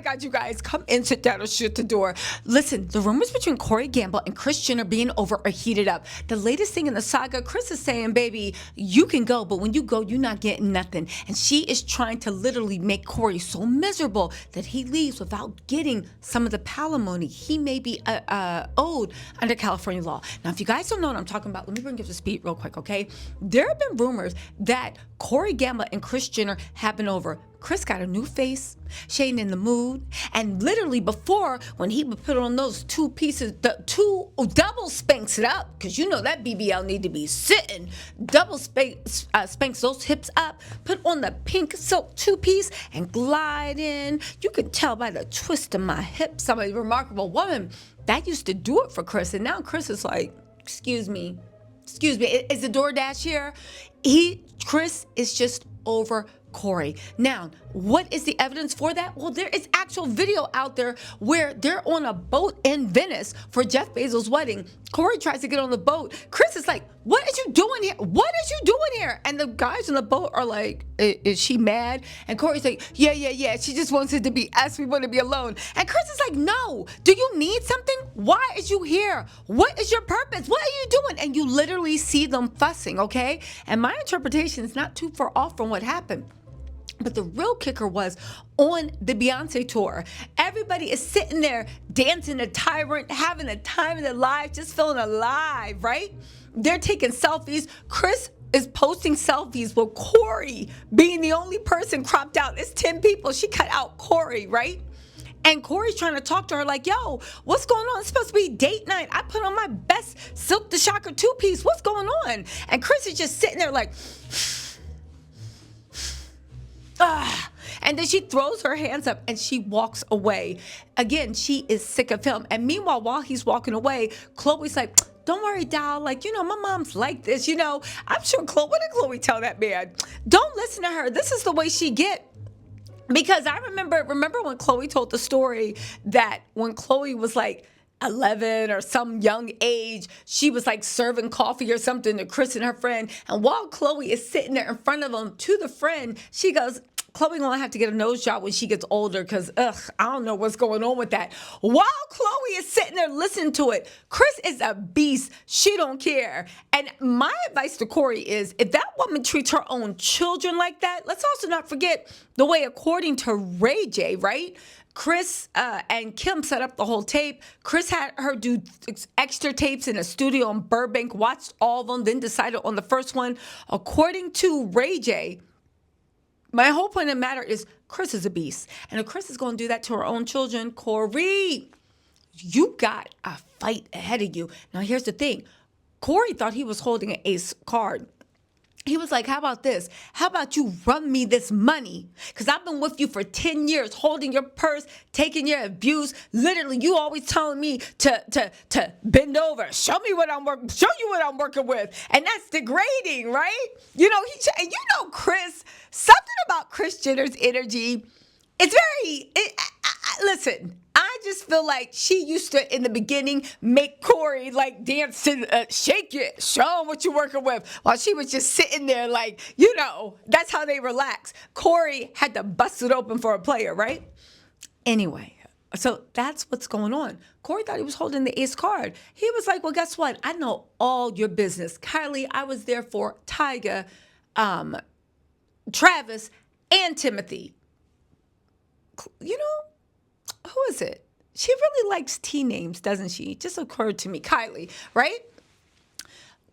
my God, you guys, come in, sit down, or shut the door. Listen, the rumors between Corey Gamble and Kris Jenner being over are heated up. The latest thing in the saga, Kris is saying, baby, you can go, but when you go, you're not getting nothing. And she is trying to literally make Corey so miserable that he leaves without getting some of the palimony he may be owed under California law. Now, if you guys don't know what I'm talking about, let me bring you up to speed real quick, okay? There have been rumors that Corey Gamble and Kris Jenner have been over. Kris got a new face. She ain't in the mood. And literally before, when he would put on those two pieces, the two double spanks it up, because you know that BBL need to be sitting. Double spanks those hips up, put on the pink silk two-piece, and glide in. You can tell by the twist of my hips, I'm a remarkable woman. That used to do it for Kris. And now Kris is like, excuse me, is the DoorDash here? Kris is just over Corey. Now, what is the evidence for that? Well, there is actual video out there where they're on a boat in Venice for Jeff Bezos' wedding. Corey tries to get on the boat. Kris is like, what is you doing here? What is you doing here? And the guys on the boat are like, is she mad? And Corey's like, yeah. She just wants it to be us. We want to be alone. And Kris is like, no. Do you need something? Why is you here? What is your purpose? What are you doing? And you literally see them fussing, okay? And my interpretation is not too far off from what happened. But the real kicker was on the Beyonce tour. Everybody is sitting there dancing a tyrant, having a time of their life, just feeling alive, right? They're taking selfies. Kris is posting selfies with Corey being the only person cropped out. It's 10 people. She cut out Corey, right? And Corey's trying to talk to her like, yo, what's going on? It's supposed to be date night. I put on my best Silk the Shocker two-piece. What's going on? And Kris is just sitting there like... And then she throws her hands up and she walks away. Again, she is sick of him. And meanwhile, while he's walking away, Khloe's like, don't worry, doll. Like, you know, my mom's like this. You know, I'm sure what did Khloe tell that man? Don't listen to her. This is the way she get. Because I remember when Khloe told the story that when Khloe was like 11 or some young age, she was like serving coffee or something to Kris and her friend. And while Khloe is sitting there in front of them to the friend, she goes, Khloe gonna have to get a nose job when she gets older because, I don't know what's going on with that. While Khloe is sitting there listening to it, Kris is a beast. She don't care. And my advice to Corey is, if that woman treats her own children like that, let's also not forget the way, according to Ray J, right? Kris and Kim set up the whole tape. Kris had her do extra tapes in a studio in Burbank, watched all of them, then decided on the first one. According to Ray J, my whole point of the matter is Kris is a beast. And if Kris is going to do that to her own children, Corey, you got a fight ahead of you. Now, here's the thing. Corey thought he was holding an ace card. He was like, how about this? How about you run me this money? Because I've been with you for 10 years, holding your purse, taking your abuse. Literally, you always telling me to bend over. Show you what I'm working with. And that's degrading, right? You know, Kris, something about Kris Jenner's energy. It's very, listen, I just feel like she used to, in the beginning, make Corey like dance to shake it, show him what you're working with, while she was just sitting there like, you know, that's how they relax. Corey had to bust it open for a player, right? Anyway, so that's what's going on. Corey thought he was holding the ace card. He was like, well, guess what? I know all your business. Kylie, I was there for Tyga, Travis, and Timothy. You know, who is it? She really likes T names, doesn't she? It just occurred to me. Kylie, right?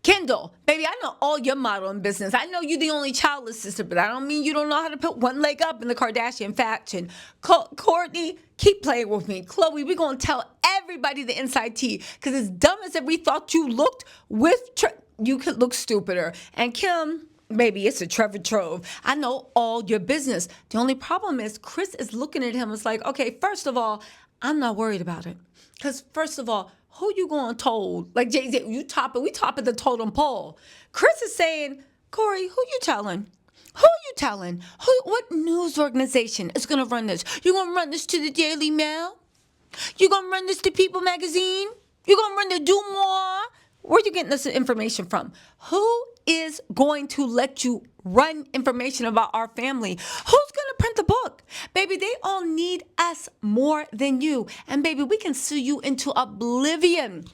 Kendall, baby, I know all your modeling business. I know you're the only childless sister, but I don't mean you don't know how to put one leg up in the Kardashian fashion. Kourtney, keep playing with me. Khloe, we're going to tell everybody the inside tea. Because as dumb as we thought you looked, you could look stupider. And Kim, baby, it's a Trevor Trove. I know all your business. The only problem is Kris is looking at him. It's like, okay, first of all, I'm not worried about it. Because first of all, who you going to told? Like Jay-Z, we top at the totem pole. Kris is saying, Corey, who you telling? Who you telling? What news organization is going to run this? You going to run this to the Daily Mail? You going to run this to People Magazine? You going to run the Do More? Where are you getting this information from? Who is going to let you run information about our family? Who's going to print the book. Baby, they all need us more than you. And baby, we can sue you into oblivion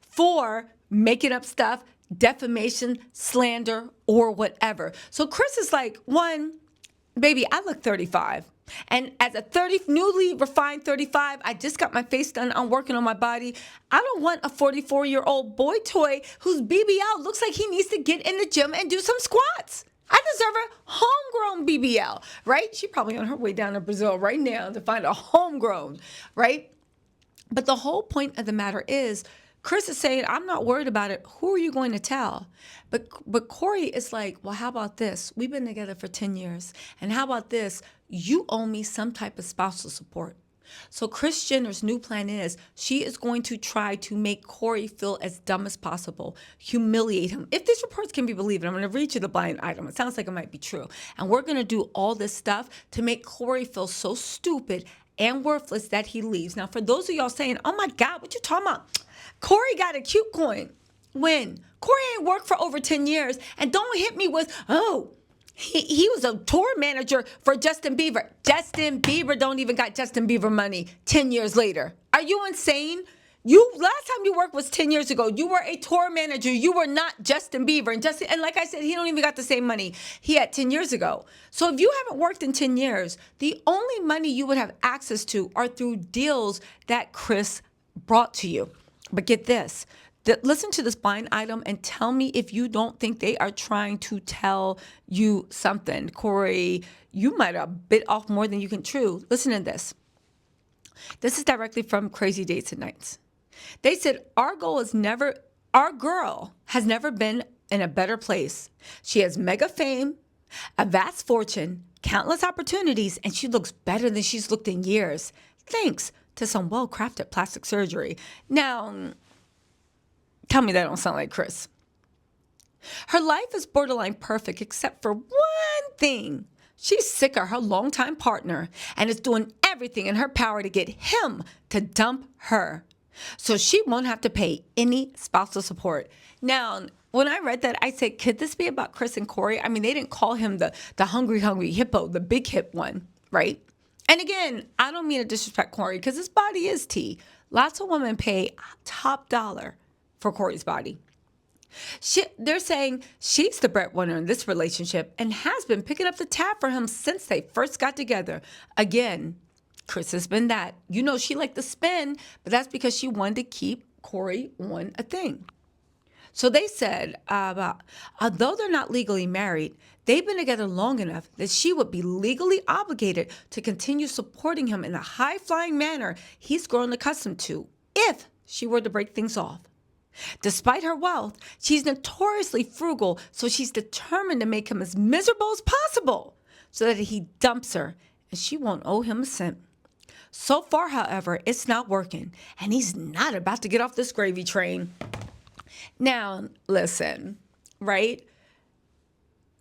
for making up stuff, defamation, slander, or whatever. So Kris is like, one, baby, I look 35. And as a newly refined 35, I just got my face done. I'm working on my body. I don't want a 44-year-old boy toy whose BBL looks like he needs to get in the gym and do some squats. I deserve a homegrown BBL, right? She's probably on her way down to Brazil right now to find a homegrown, right? But the whole point of the matter is, Kris is saying, I'm not worried about it. Who are you going to tell? But Corey is like, well, how about this? We've been together for 10 years. And how about this? You owe me some type of spousal support. So Kris Jenner's new plan is she is going to try to make Corey feel as dumb as possible, humiliate him. If these reports can be believed, I'm going to read you the blind item. It sounds like it might be true. And we're going to do all this stuff to make Corey feel so stupid and worthless that he leaves. Now, for those of y'all saying, oh my God, what you talking about? Corey got a cute coin. When? Corey ain't worked for over 10 years. And don't hit me with, oh, he was a tour manager for Justin Bieber. Justin Bieber don't even got Justin Bieber money 10 years later. Are you insane? Last time you worked was 10 years ago. You were a tour manager. You were not Justin Bieber. And like I said, he don't even got the same money he had 10 years ago. So if you haven't worked in 10 years, the only money you would have access to are through deals that Kris brought to you. But get this. Listen to this blind item and tell me if you don't think they are trying to tell you something. Corey, you might have bit off more than you can chew. Listen to this. This is directly from Crazy Dates and Nights. They said, our girl has never been in a better place. She has mega fame, a vast fortune, countless opportunities, and she looks better than she's looked in years, thanks to some well-crafted plastic surgery. Now, tell me that don't sound like Kris. Her life is borderline perfect except for one thing. She's sick of her longtime partner and is doing everything in her power to get him to dump her, so she won't have to pay any spousal support. Now, when I read that, I said, could this be about Kris and Corey? I mean, they didn't call him the hungry hippo, the big hip one, right? And again, I don't mean to disrespect Corey because his body is tea. Lots of women pay top dollar for Corey's body. They're saying she's the breadwinner in this relationship and has been picking up the tab for him since they first got together. Again, Kris has been that. You know, she liked to spend, but that's because she wanted to keep Corey on a thing. So they said, although they're not legally married, they've been together long enough that she would be legally obligated to continue supporting him in the high-flying manner he's grown accustomed to if she were to break things off. Despite her wealth, she's notoriously frugal, so she's determined to make him as miserable as possible so that he dumps her and she won't owe him a cent. So far, however, it's not working, and he's not about to get off this gravy train. Now, listen, right?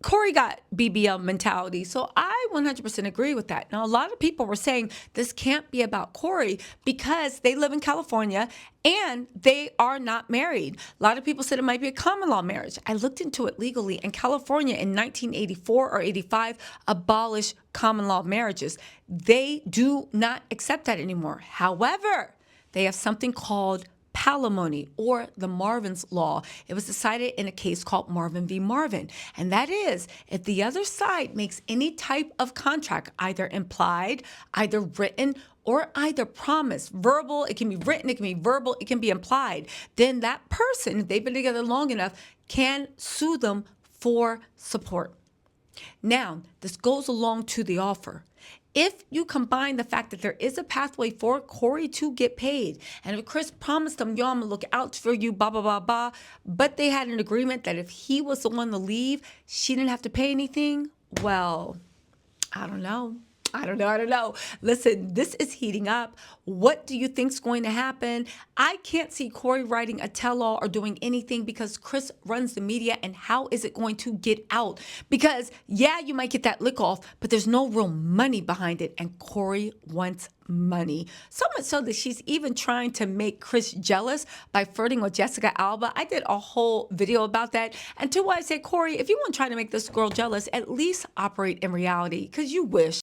Corey got BBL mentality, so I 100% agree with that. Now, a lot of people were saying this can't be about Corey because they live in California and they are not married. A lot of people said it might be a common law marriage. I looked into it legally, and California in 1984 or 85 abolished common law marriages. They do not accept that anymore. However, they have something called palimony, or the Marvin's Law. It was decided in a case called Marvin v. Marvin. And that is, if the other side makes any type of contract, either implied, either written, or either promised, verbal, it can be written, it can be verbal, it can be implied, then that person, if they've been together long enough, can sue them for support. Now, this goes along to the offer. If you combine the fact that there is a pathway for Corey to get paid, and if Kris promised them, yo, I'm gonna look out for you, blah, blah, blah, blah, but they had an agreement that if he was the one to leave, she didn't have to pay anything, well, I don't know. I don't know. I don't know. Listen, this is heating up. What do you think's going to happen? I can't see Corey writing a tell-all or doing anything because Kris runs the media, and how is it going to get out? Because yeah, you might get that lick off, but there's no real money behind it, and Corey wants money. So much so that she's even trying to make Kris jealous by flirting with Jessica Alba. I did a whole video about that. And to what I say, Corey, if you want to try to make this girl jealous, at least operate in reality, because you wish.